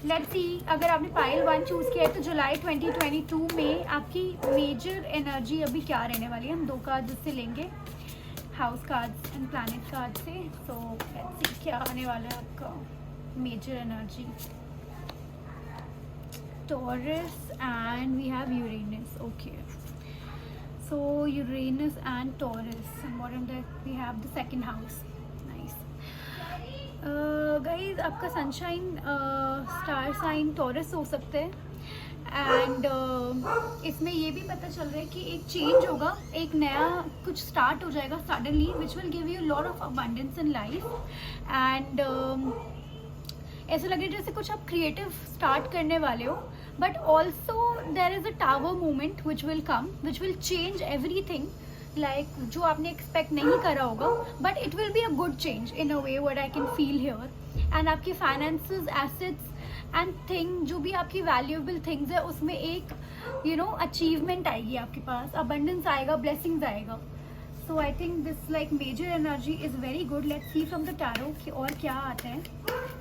Let's see, अगर आपने pile 1 choose किया है तो जुलाई 2022 में आपकी मेजर एनर्जी अभी क्या रहने वाली है। हम 2 कार्ड्स इससे लेंगे, house cards and planet card से। सो लेट्स सी क्या आने वाला है आपका major energy. Taurus and we have Uranus. Okay, so Uranus and Taurus, and what in that we have the second house. Nice. Guys, आपका sunshine star sign taurus हो सकते हैं एंड इसमें ये भी पता चल रहा है कि एक चेंज होगा, एक नया कुछ स्टार्ट हो जाएगा suddenly which will give you lot of abundance in life and ऐसा लग रहा है जैसे कुछ आप क्रिएटिव स्टार्ट करने वाले हो, but also there is a tower moment which will come which will change everything, like जो आपने एक्सपेक्ट नहीं करा होगा, but it will be a good change in a way what I can feel here. And आपकी finances, assets and thing, जो भी आपकी valuable things है उसमें एक अचीवमेंट आएगी आपके पास, अबंडेंस आएगा, ब्लेसिंग्स आएगा। So I think this like major energy is very good. Let's see from the tarot कि और क्या आता है,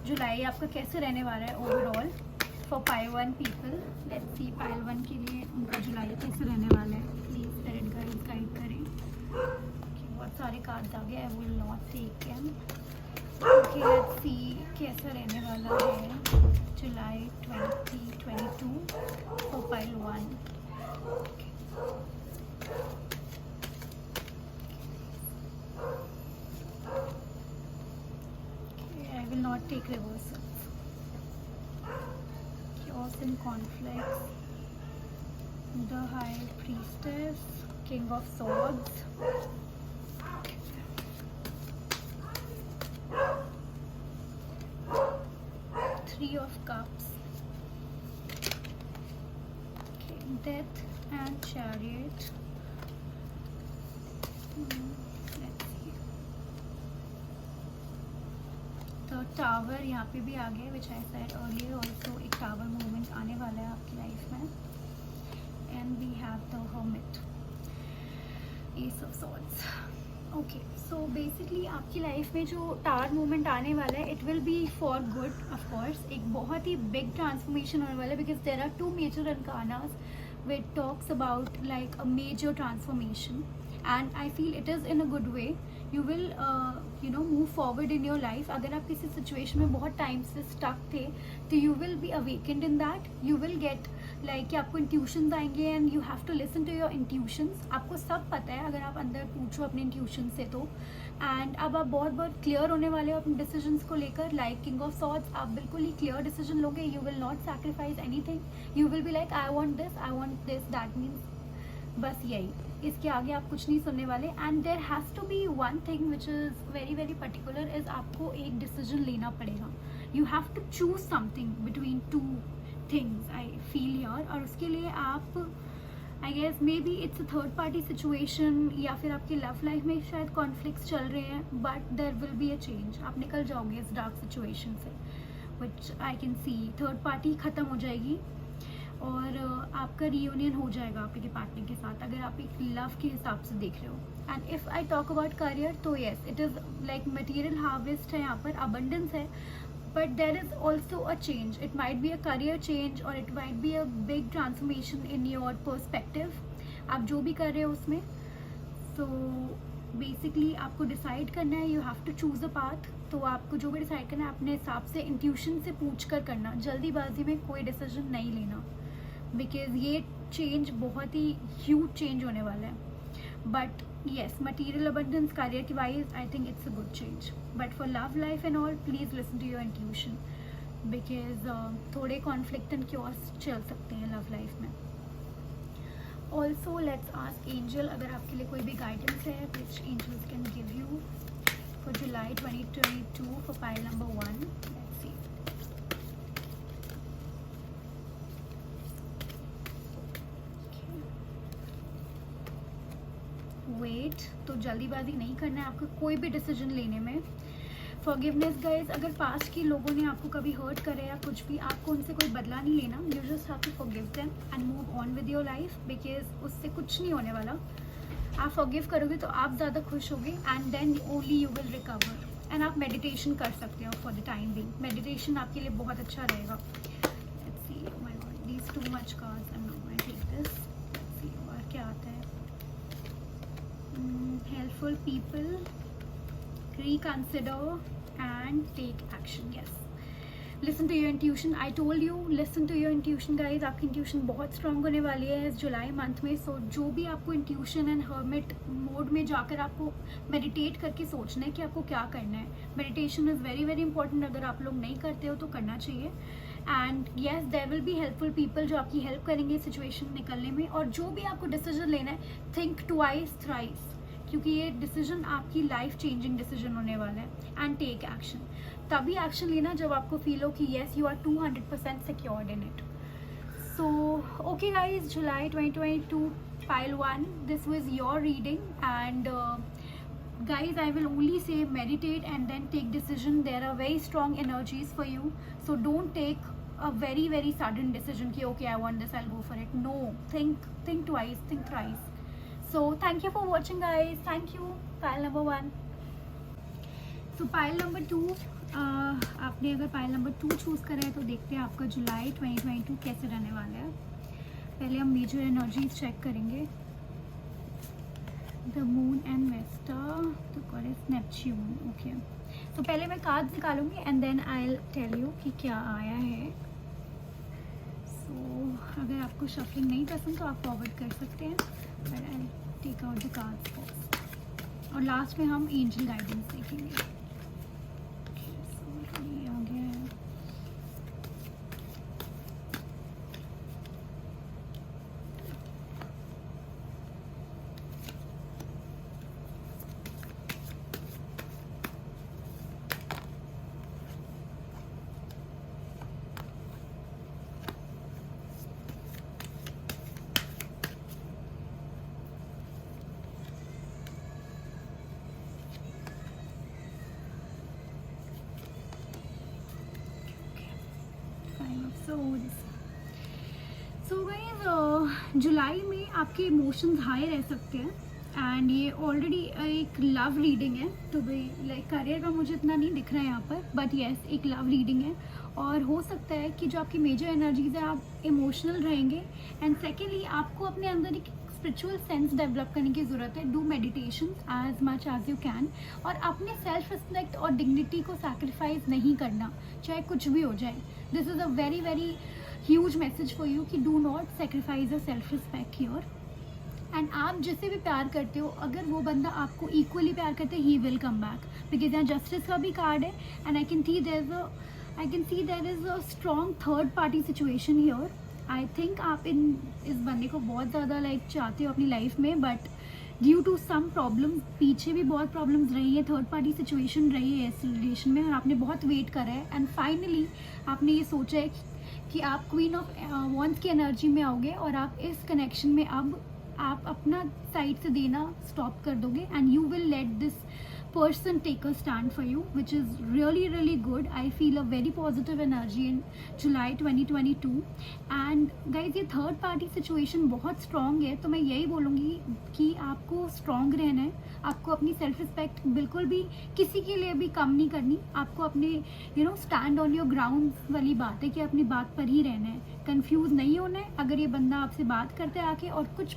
जुलाई आपका कैसे रहने वाला है overall for pile 1 people. Let's see pile 1 के लिए उनका जुलाई कैसे रहने वाला है। प्लीज स्पिरिट गाइड करें। बहुत सारे कार्ड्स आ गए, I will not take them. Okay, let's see कैसा रहने वाला है July 2022 for pile 1। I will not take reversals. Chaos and conflicts. The High Priestess, King of Swords. 3 of Cups. Okay, Death and Chariot. Let's see. तो tower यहाँ पे भी आ गया, which I said earlier also, एक tower movement आने वाला है आपकी लाइफ में। And we have the hermit, ace of swords. Okay, so basically आपकी लाइफ में जो टावर मूवमेंट आने वाला है, it will be for good of course. एक बहुत ही बिग ट्रांसफॉर्मेशन होने वाला है because there are 2 major arcanas which talks about like a major transformation and I feel it is in a good way. You will move forward in your life. अगर आप किसी situation में बहुत time से stuck थे तो you will be awakened in that. You will get like कि आपको इंट्यूशंस आएंगे and you have to listen to your intuitions. आपको सब पता है अगर आप अंदर पूछो अपने इंट्यूशन से तो। एंड अब आप बहुत क्लियर होने वाले हो अपने डिसीजंस को लेकर। लाइक किंग ऑफ सॉर्ड्स, आप बिल्कुल ही क्लियर डिसीजन लोगे। You will not sacrifice anything. You will be like I want this, that means बस यही, इसके आगे आप कुछ नहीं सुनने वाले। And there has to be one thing which is very particular, is आपको एक डिसीजन लेना पड़ेगा। You have to choose something between 2 things I feel here. और उसके लिए आप I guess maybe it's a third party situation, या फिर आपकी लव लाइफ में शायद कॉन्फ्लिक्ट्स चल रहे हैं, but there will be a change. आप निकल जाओगे इस डार्क सिचुएशन से, which I can see. Third party ख़त्म हो जाएगी और आपका रियूनियन हो जाएगा आपके पार्टनर के साथ, अगर आप एक लव के हिसाब से देख रहे हो। And if I talk about career तो yes, it is like material harvest है, यहाँ पर अबंडेंस है, but there is also a change. It might be a career change और it might be a big transformation in your perspective, आप जो भी कर रहे हो उसमें। तो बेसिकली आपको डिसाइड करना है, you have to choose a path. तो आपको जो भी डिसाइड करना है अपने हिसाब से, इंट्यूशन से पूछ कर करना। जल्दीबाजी में कोई डिसीजन नहीं लेना, बिकॉज ये चेंज बहुत ही ह्यूज चेंज होने वाला है। But yes, material abundance, career की wise I think it's a good change. But for love life and all, please listen to your intuition, because थोड़े कॉन्फ्लिक्ट एंड क्योर्स चल सकते हैं लव लाइफ में। Also let's ask angel, अगर आपके लिए कोई भी गाइडेंस है which angels can give you for July 2022 for pile number 1। Let's see. Wait, तो जल्दीबाजी नहीं करना है आपको कोई भी डिसीजन लेने में। फॉरगिवनेस गाइज, अगर पास्ट के लोगों ने आपको कभी हर्ट करे या कुछ भी, आपको उनसे कोई बदला नहीं लेना। You just have to forgive them and move on with your life, because उससे कुछ नहीं होने वाला। आप फॉरगिव करोगे तो आप ज़्यादा खुश होगे and then only you will recover. And आप मेडिटेशन कर सकते हो for the time being. Meditation आपके लिए बहुत अच्छा रहेगा। these too much cards. I'm not going to take this. Let's see और क्या आता है. Helpful people, reconsider and take action. Yes. Listen to your intuition. I told you, listen to your intuition guys. आपकी intuition बहुत strong होने वाली है इस जुलाई मंथ में. So जो भी आपको intuition and hermit मोड में जाकर आपको meditate करके सोचना है कि आपको क्या करना है. Meditation is very very important. अगर आप लोग नहीं करते हो तो करना चाहिए. And yes, there will be helpful people जो आपकी help करेंगे situation निकलने में. और जो भी आपको decision लेना है, think twice thrice, क्योंकि ये डिसीजन आपकी लाइफ चेंजिंग डिसीजन होने वाला है. And take action. तभी एक्शन लेना जब आपको फील हो कि yes you are 200% secured in it. So okay guys, July 2022 pile 1, this was your reading. And guys, I will only say meditate and then take decision. There are very strong energies for you, so don't take a very very sudden decision कि okay I want this, I'll go for it. No, think twice, think thrice. So thank you for watching guys. Thank you. Pile number 1. So pile number 2, आपने अगर pile number 2 choose करा है तो देखते हैं आपका जुलाई 2022 कैसे रहने वाला है. पहले हम मेजर एनर्जीज चेक करेंगे. The moon and Vesta, the goddess Neptune. Okay, तो पहले मैं कार्ड्स निकालूंगी and then I will tell you कि क्या आया है. सो अगर आपको शफलिंग नहीं पसंद तो आप फॉरवर्ड कर सकते हैं, but I take out the cards first. और लास्ट में हम एंजल गाइडेंस देखेंगे. सो ये आ गया है. सो गाइस, जुलाई में आपके इमोशंस हाई रह सकते हैं. एंड ये ऑलरेडी एक लव रीडिंग है, तो भाई लाइक करियर का मुझे इतना नहीं दिख रहा है यहाँ पर, बट येस एक लव रीडिंग है. और हो सकता है कि जो आपकी मेजर एनर्जीज है आप इमोशनल रहेंगे. एंड सेकेंडली आपको अपने अंदर एक स्पिरिचुअल सेंस डेवलप करने की ज़रूरत है. Do meditation as much as you can. और अपने सेल्फ रिस्पेक्ट और डिग्निटी को सैक्रिफाइस नहीं करना, चाहे कुछ भी हो जाए. This is a very very huge message for you कि do not sacrifice a self respect here. And आप जिससे भी प्यार करते हो, अगर वो बंदा आपको इक्वली प्यार करते हैं, he will come back. Because यहाँ जस्टिस का भी कार्ड है and I can see there is a strong third party situation here. I think आप इस बंदे को बहुत ज़्यादा लाइक चाहते हो अपनी लाइफ में, but due to some problems, पीछे भी बहुत प्रॉब्लम्स रही है, थर्ड पार्टी सिचुएशन रही है इस रिलेशन में, और आपने बहुत वेट करा है. एंड फाइनली आपने ये सोचा है कि आप क्वीन ऑफ वॉन्ड्स की एनर्जी में आओगे और आप इस कनेक्शन में अब आप अपना साइड से देना स्टॉप कर दोगे. And you will let this person take a stand for you, which is really really good. I feel a very positive energy in July 2022. and guys, ये थर्ड पार्टी सिचुएशन बहुत strong है, तो मैं यही बोलूँगी कि आपको स्ट्रॉन्ग रहना है. आपको अपनी सेल्फ रिस्पेक्ट बिल्कुल भी किसी के लिए भी कम नहीं करनी. आपको अपने स्टैंड ऑन योर ग्राउंड वाली बात है कि अपनी बात पर ही रहना है. कंफ्यूज नहीं होना है. अगर ये बंदा आपसे बात करते आके और कुछ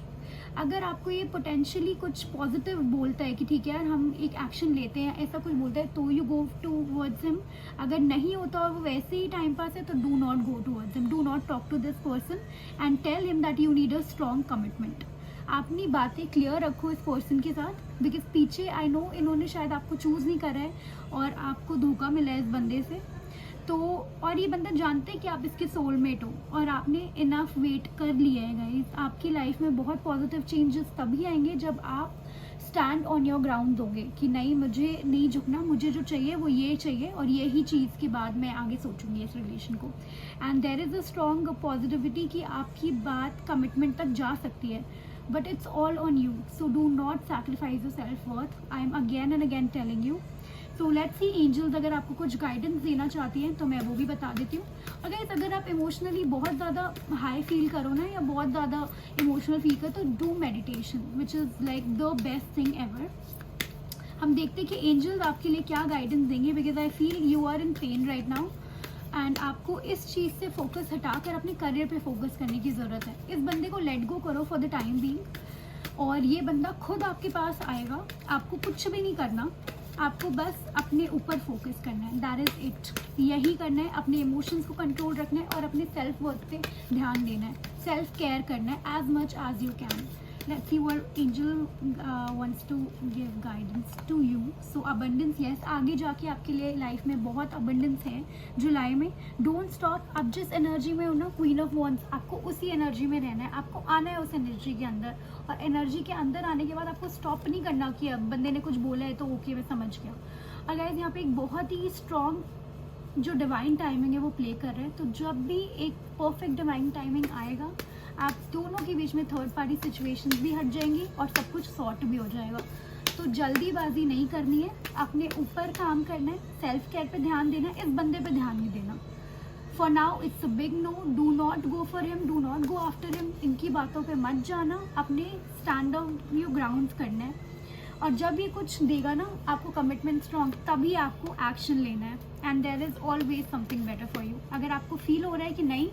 अगर आपको ये पोटेंशियली कुछ पॉजिटिव बोलता है कि ठीक है यार हम एक एक्शन लेते हैं, ऐसा कुछ बोलता है, तो यू गो टूवर्ड्स हिम. अगर नहीं होता और वो वैसे ही टाइम पास है तो do not go towards him. Do not talk to this person and tell him that you need a strong commitment. अपनी बातें क्लियर रखो इस पर्सन के साथ, बिकॉज पीछे आई नो इन्होंने शायद आपको चूज़ नहीं करा है और आपको धोखा मिला है इस बंदे से. तो और ये बंदा जानते हैं कि आप इसके सोलमेट हो और आपने इनफ वेट कर लिया है गाइस. आपकी लाइफ में बहुत पॉजिटिव चेंजेस तभी आएंगे जब आप स्टैंड ऑन योर ग्राउंड दोगे कि नहीं, मुझे नहीं झुकना, मुझे जो चाहिए वो ये चाहिए और यही चीज़ के बाद मैं आगे सोचूंगी इस रिलेशन को. And there is a strong positivity कि आपकी बात कमिटमेंट तक जा सकती है, but it's all on you. So do not sacrifice your self worth. I am again and again telling you. So let's see angels अगर आपको कुछ गाइडेंस देना चाहती हैं तो मैं वो भी बता देती हूँ. अगर आप इमोशनली बहुत ज़्यादा हाई फील करो ना या बहुत ज़्यादा इमोशनल फील करो तो do meditation, which is like the best thing ever. हम देखते हैं कि एंजल्स आपके लिए क्या गाइडेंस देंगे, because I feel you are in pain right now. And आपको इस चीज़ से फोकस हटाकर अपने करियर पे फोकस करने की ज़रूरत है। इस बंदे को लेट गो करो फॉर द टाइम बीइंग, और ये बंदा खुद आपके पास आएगा। आपको कुछ भी नहीं करना, आपको बस अपने ऊपर फोकस करना है, दैट इज़ इट। यही करना है, अपने इमोशंस को कंट्रोल रखना है और अपने सेल्फ वर्थ पे ध्यान देना है, सेल्फ केयर करना है as much as you can. Let's see what angel wants to give guidance to you. So abundance, yes, आगे जाके आपके लिए लाइफ में बहुत abundance है जुलाई में। डोंट स्टॉप, आप जिस एनर्जी में हो ना, क्वीन ऑफ वॉन्ड्स, आपको उसी एनर्जी में रहना है, आपको आना है उस एनर्जी के अंदर। और एनर्जी के अंदर आने के बाद आपको स्टॉप नहीं करना कि अब बंदे ने कुछ बोला है तो ओके मैं समझ गया। और गाइस यहाँ पे एक बहुत ही स्ट्रॉन्ग जो डिवाइन टाइमिंग है वो प्ले कर रहे हैं। तो जब भी एक परफेक्ट डिवाइन टाइमिंग आएगा, आप दोनों के बीच में थर्ड पार्टी सिचुएशंस भी हट जाएंगी और सब कुछ सॉर्ट भी हो जाएगा। तो जल्दीबाजी नहीं करनी है, अपने ऊपर काम करना है, सेल्फ केयर पे ध्यान देना है, इस बंदे पे ध्यान नहीं देना। For now it's a big no, do not go for him, do not go after him, इनकी बातों पे मत जाना, अपने स्टैंड ऑन योर ग्राउंड्स करना है। और जब ये कुछ देगा ना आपको कमिटमेंट स्ट्रॉन्ग, तभी आपको एक्शन लेना है, and there is always something better for you. अगर आपको फील हो रहा है कि नहीं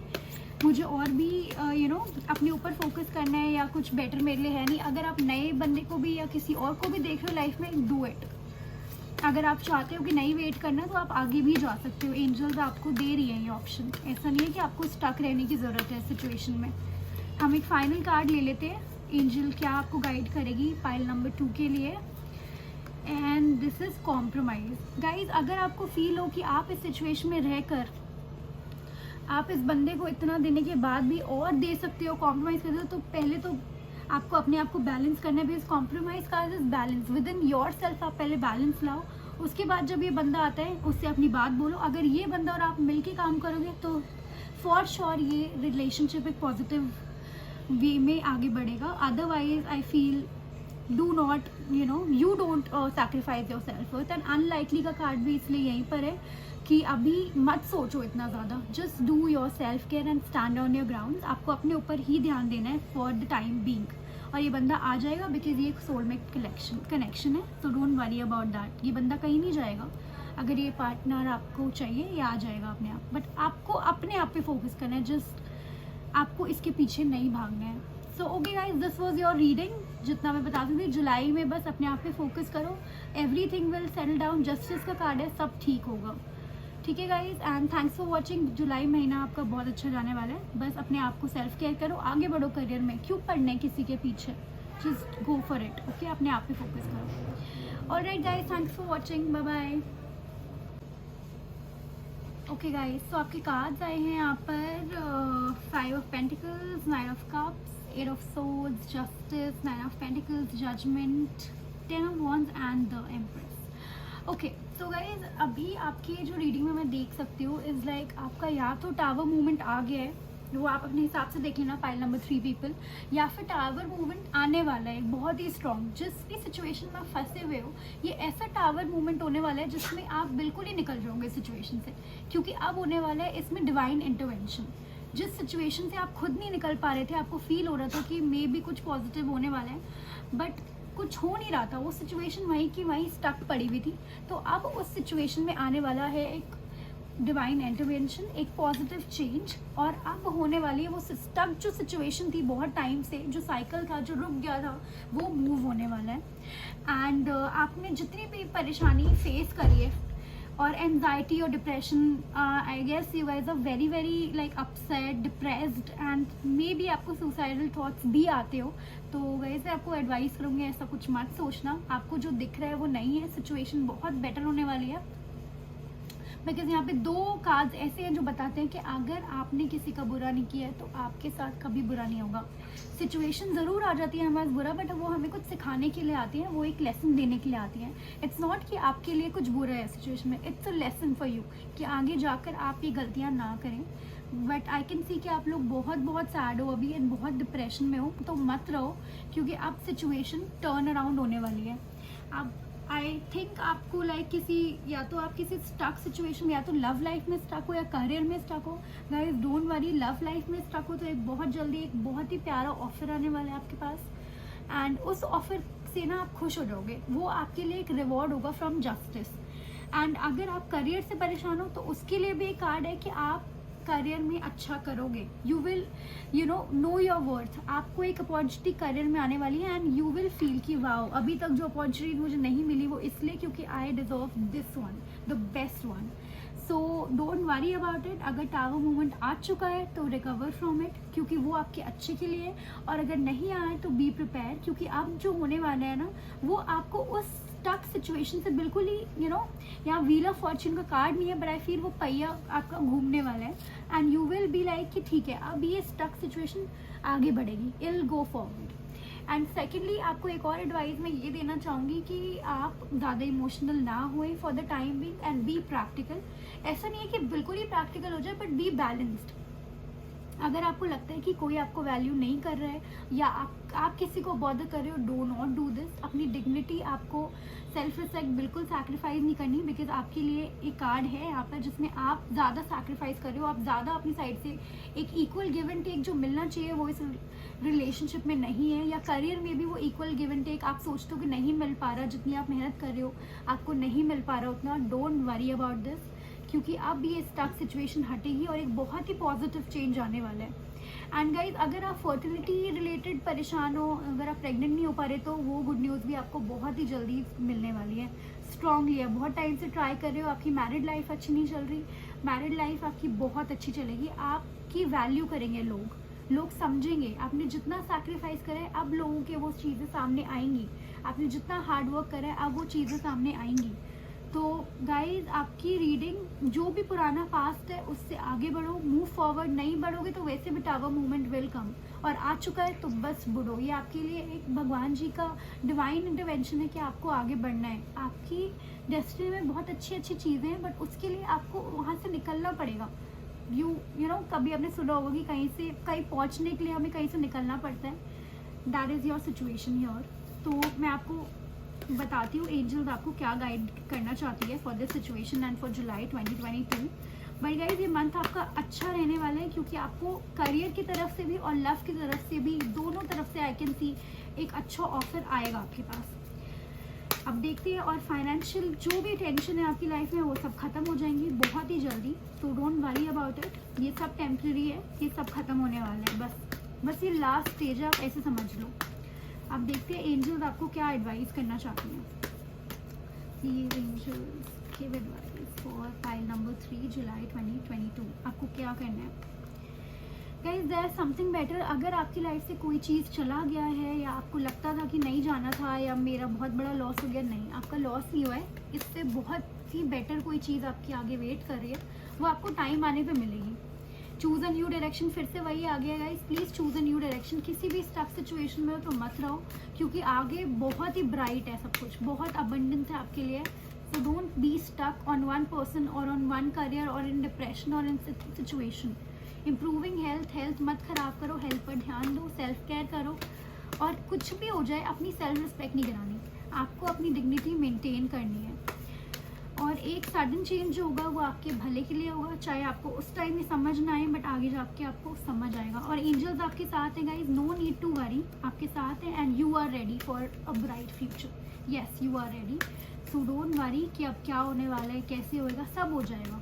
मुझे और भी अपने ऊपर फोकस करना है या कुछ बेटर मेरे लिए है नहीं, अगर आप नए बंदे को भी या किसी और को भी देख रहे हो लाइफ में, डू इट। अगर आप चाहते हो कि नहीं वेट करना तो आप आगे भी जा सकते हो, एंजल्स आपको दे रही है ये ऑप्शन। ऐसा नहीं है कि आपको स्टक रहने की ज़रूरत है सिचुएशन में। हम एक फाइनल कार्ड ले लेते हैं, एंजल क्या आपको गाइड करेगी पाइल नंबर 2 के लिए। And this is compromise. Guys अगर आपको फील हो कि आप इस सिचुएशन में रहकर आप इस बंदे को इतना देने के बाद भी और दे सकते हो, कॉम्प्रोमाइज़ कर दो, तो पहले तो आपको अपने आप को बैलेंस करना है। बिकॉज कॉम्प्रोमाइज़ का is balance with in your self. आप पहले बैलेंस लाओ, उसके बाद जब ये बंदा आता है उससे अपनी बात बोलो। अगर ये बंदा और आप मिल के काम करोगे तो फॉर श्योर ये रिलेशनशिप एक पॉजिटिव वे में आगे बढ़ेगा। Otherwise I feel do not you don't sacrifice your self worth. And unlikely का कार्ड भी इसलिए यहीं पर है कि अभी मत सोचो इतना ज़्यादा, just do your self care and stand on your ground. आपको अपने ऊपर ही ध्यान देना है फॉर द टाइम बीइंग, और ये बंदा आ जाएगा बिकॉज ये एक सोलमेट कनेक्शन है। तो डोंट वरी अबाउट दैट, ये बंदा कहीं नहीं जाएगा। अगर ये पार्टनर आपको चाहिए ये आ जाएगा अपने आप, बट आपको अपने आप पे फोकस करना है, जस्ट आपको इसके पीछे नहीं भागना है। सो okay guys, this was your reading. जितना मैं बता दूँगी जुलाई में बस अपने आप पे फोकस करो, everything will settle down. Justice का कार्ड है, सब ठीक होगा, ठीक है guys. And thanks for watching. जुलाई महीना आपका बहुत अच्छा जाने वाला है। बस अपने आप को सेल्फ केयर करो, आगे बढ़ो करियर में, क्यों पढ़ना है किसी के पीछे, just go for it. Okay, अपने आप पे फोकस करो। Alright guys, thanks for watching, bye bye. Okay guys, तो आपके कार्ड्स आए हैं यहाँ पर 5 of pentacles, 9 of cups, 8 of swords, justice, 9 of pentacles, judgement, 10 of wands and the empress. Okay, तो गाइज अभी आपकी जो रीडिंग में मैं देख सकती हूँ इज़ लाइक आपका या तो टावर मूवमेंट आ गया है, वो आप अपने हिसाब से देख लेना पाइल नंबर 3 पीपल, या फिर टावर मूवमेंट आने वाला है बहुत ही स्ट्रॉन्ग। जिस भी सिचुएशन में आप फंसे हुए हो, ये ऐसा टावर मूवमेंट होने वाला है जिसमें आप बिल्कुल ही निकल जाओगे सिचुएशन से, क्योंकि अब होने वाला है इसमें डिवाइन इंटरवेंशन। जिस सिचुएशन से आप खुद नहीं निकल पा रहे थे, आपको फील हो रहा था कि मे भी कुछ पॉजिटिव होने वाला है, बट कुछ हो नहीं रहा था, वो सिचुएशन वहीं की वहीं स्टक पड़ी हुई थी। तो अब उस सिचुएशन में आने वाला है एक डिवाइन इंटरवेंशन, एक पॉजिटिव चेंज, और अब होने वाली है वो स्टक जो सिचुएशन थी बहुत टाइम से, जो साइकिल था जो रुक गया था, वो मूव होने वाला है। एंड आपने जितनी भी परेशानी फेस करी है और एंजाइटी और depression, I guess you guys are very very like upset, depressed, and maybe आपको सुसाइडल थॉट्स भी आते हो। तो वैसे आपको एडवाइस करूँगी ऐसा कुछ मत सोचना, आपको जो दिख रहा है वो नहीं है, सिचुएशन बहुत बेटर होने वाली है। बिकॉज यहाँ पे 2 कार्ड्स ऐसे हैं जो बताते हैं कि अगर आपने किसी का बुरा नहीं किया है तो आपके साथ कभी बुरा नहीं होगा। सिचुएशन ज़रूर आ जाती है हमारे पास बुरा, बट वो हमें कुछ सिखाने के लिए आती है, वो एक लेसन देने के लिए आती है। इट्स नॉट कि आपके लिए कुछ बुरा है सिचुएशन में, it's a lesson for you कि आगे जाकर आप ये गलतियाँ ना करें। बट आई कैन सी कि आप लोग बहुत सैड हो अभी एंड बहुत डिप्रेशन में हो, तो मत रहो, क्योंकि अब सिचुएशन टर्न अराउंड होने वाली है। अब आई थिंक आपको लाइक या तो आप किसी स्टक सिचुएशन में, या तो लव लाइफ में स्टक हो या करियर में स्टक हो। Guys don't worry, love life में स्टक हो तो एक बहुत जल्दी एक बहुत ही प्यारा ऑफर आने वाला है आपके पास, एंड उस ऑफर से ना आप खुश हो जाओगे। वो आपके लिए एक रिवॉर्ड होगा फ्रॉम जस्टिस। एंड अगर आप करियर से परेशान हो तो उसके लिए भी एक कार्ड है कि आप करियर में अच्छा करोगे, you will know your worth. आपको एक अपॉर्चुनिटी करियर में आने वाली है एंड यू विल फील कि वाओ, अभी तक जो अपॉर्चुनिटी मुझे नहीं मिली वो इसलिए क्योंकि I deserve this one, the best one. So don't worry about it. अगर टावर मूवमेंट आ चुका है तो रिकवर फ्रॉम इट, क्योंकि वो आपके अच्छे के लिए है। और अगर नहीं आया तो बी प्रिपेयर, क्योंकि अब जो होने वाला है ना वो आपको उस स्टक सिचुएशन से बिल्कुल ही यहाँ व्हील ऑफ फॉर्च्यून का कार्ड नहीं है, बट आई फील वो पहिया आपका घूमने वाला है and you will be like कि ठीक है अब ये स्टक सिचुएशन आगे बढ़ेगी, इल गो फॉरवर्ड। एंड सेकेंडली आपको एक और एडवाइस मैं ये देना चाहूँगी कि आप ज़्यादा इमोशनल ना हुए for the time Bing and be practical. ऐसा नहीं है कि बिल्कुल ही प्रैक्टिकल हो जाए, बट बी बैलेंस्ड। अगर आपको लगता है कि कोई आपको वैल्यू नहीं कर रहा है या आप किसी को बॉदर कर रहे हो, डू नॉट डू दिस। अपनी डिग्निटी, आपको सेल्फ रिस्पेक्ट बिल्कुल सैक्रिफाइस नहीं करनी, बिकॉज आपके लिए एक कार्ड है यहाँ पर जिसमें आप ज़्यादा सैक्रिफाइस कर रहे हो, आप ज़्यादा अपनी साइड से एक इक्वल गिव एंड टेक जो मिलना चाहिए वो इस रिलेशनशिप में नहीं है। या करियर में भी वो इक्वल गिव एंड टेक आप सोचते हो कि नहीं मिल पा रहा, जितनी आप मेहनत कर रहे हो आपको नहीं मिल पा रहा उतना। डोंट वरी अबाउट दिस, क्योंकि अब ये स्टक सिचुएशन हटेगी और एक बहुत ही पॉजिटिव चेंज आने वाला है। एंड गाइज, अगर आप फर्टिलिटी रिलेटेड परेशान हो, अगर आप प्रेग्नेंट नहीं हो पा रहे तो वो गुड न्यूज़ भी आपको बहुत ही जल्दी मिलने वाली है। स्ट्रांगली है, बहुत टाइम से ट्राई कर रहे हो, आपकी मैरिड लाइफ अच्छी नहीं चल रही, मैरिड लाइफ आपकी बहुत अच्छी चलेगी। आपकी वैल्यू करेंगे लोग समझेंगे। आपने जितना सैक्रिफाइस करा है अब लोगों के वो चीज़ें सामने आएंगी, आपने जितना हार्ड वर्क करा है अब वो चीज़ें सामने आएंगी। तो गाइज, आपकी रीडिंग जो भी पुराना पास्ट है उससे आगे बढ़ो, मूव फॉरवर्ड। नहीं बढ़ोगे तो वैसे भी टावर मूवमेंट विल कम, और आ चुका है तो बस बढ़ो। ये आपके लिए एक भगवान जी का डिवाइन इंटरवेंशन है कि आपको आगे बढ़ना है। आपकी डेस्टिनी में बहुत अच्छी अच्छी चीज़ें हैं, बट उसके लिए आपको वहाँ से निकलना पड़ेगा। यू नो कभी आपने सुना होगा कि कहीं पहुँचने के लिए हमें कहीं से निकलना पड़ता है। That is your situation here. तो मैं आपको बताती हूँ एंजल्स आपको क्या गाइड करना चाहती है for this situation and for July 2022। But guys, ये मंथ आपका अच्छा रहने वाला है, क्योंकि आपको करियर की तरफ से भी और लव की तरफ से भी, दोनों तरफ से आई कैन सी एक अच्छा ऑफर आएगा आपके पास। अब देखते हैं। और फाइनेंशियल जो भी टेंशन है आपकी लाइफ में वो सब खत्म हो जाएंगी बहुत ही जल्दी। तो डोंट वरी अबाउट इट, ये सब टेम्प्रेरी है, ये सब खत्म होने वाला है। बस ये लास्ट स्टेज है, आप ऐसे समझ लो। अब देखते हैं एंजल्स आपको क्या एडवाइस करना चाहती हैं। Please angels give advice for file number 3 July 2022। आपको क्या करना है guys? There is something better. अगर आपकी लाइफ से कोई चीज़ चला गया है या आपको लगता था कि नहीं जाना था या मेरा बहुत बड़ा लॉस हो गया, नहीं, आपका लॉस नहीं हुआ है। इससे बहुत ही बेटर कोई चीज़ आपकी आगे वेट कर रही है, वो आपको टाइम आने पे मिलेगी। चूज़ अ न्यू डायरेक्शन, फिर से वही आ गया guys. Please choose a new direction. किसी भी स्टक सिचुएशन में हो तो मत रहो, क्योंकि आगे बहुत ही ब्राइट है सब कुछ, बहुत अबंडेंस है आपके लिए। So don't be stuck on one person और ऑन वन करियर और इन डिप्रेशन और इन सिचुएशन। इम्प्रूविंग हेल्थ मत खराब करो, हेल्थ पर ध्यान दो, सेल्फ केयर करो। और कुछ भी हो जाए अपनी सेल्फ रिस्पेक्ट नहीं गिरानी, आपको अपनी डिग्निटी मेंटेन करनी है। और एक सडन चेंज जो होगा वो आपके भले के लिए होगा, चाहे आपको उस टाइम में समझ ना आए, बट आगे जाके आपको समझ आएगा। और एंजल्स आपके साथ हैं guys, no need to worry, आपके साथ हैं and you are ready for a bright future. Yes, you are ready. So don't worry कि अब क्या होने वाला है, कैसे होएगा, सब हो जाएगा।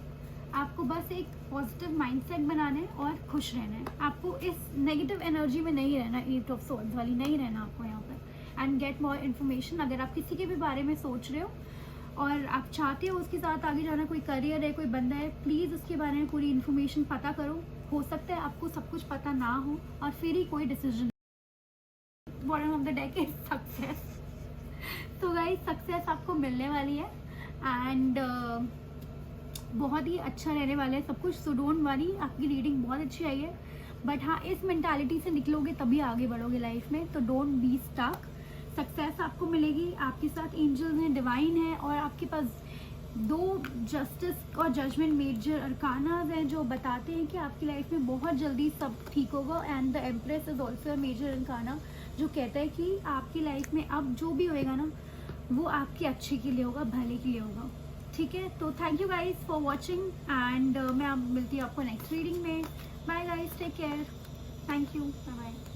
आपको बस एक पॉजिटिव माइंडसेट बनाना है और खुश रहना है। आपको इस नेगेटिव एनर्जी में नहीं रहना, 8 ऑफ सोर्ड्स वाली नहीं रहना आपको यहाँ पर। And get more information. अगर आप किसी के भी बारे में सोच रहे हो और आप चाहते हो उसके साथ आगे जाना, कोई करियर है, कोई बंदा है, प्लीज़ उसके बारे में पूरी इन्फॉर्मेशन पता करो। हो सकता है आपको सब कुछ पता ना हो और फिर ही कोई decision. Bottom of the deck is success. तो गाइस, सक्सेस आपको मिलने वाली है एंड बहुत ही अच्छा रहने वाला है सब कुछ। सो डोंट वरी, आपकी रीडिंग बहुत अच्छी आई है, बट हाँ, इस मेंटालिटी से निकलोगे तभी आगे बढ़ोगे लाइफ में। तो डोंट बी स्टक। सक्सेस आपको मिलेगी, आपके साथ एंजल्स हैं, डिवाइन है, और आपके पास 2 जस्टिस और जजमेंट मेजर अरकानाज हैं जो बताते हैं कि आपकी लाइफ में बहुत जल्दी सब ठीक होगा। And the empress is also major arcana जो कहता है कि आपकी लाइफ में अब जो भी होएगा ना वो आपके अच्छे के लिए होगा, भले के लिए होगा। ठीक है, तो thank you guys for watching and मैं अब मिलती हूँ आपको नेक्स्ट रीडिंग में। Bye guys, take care, thank you, bye bye.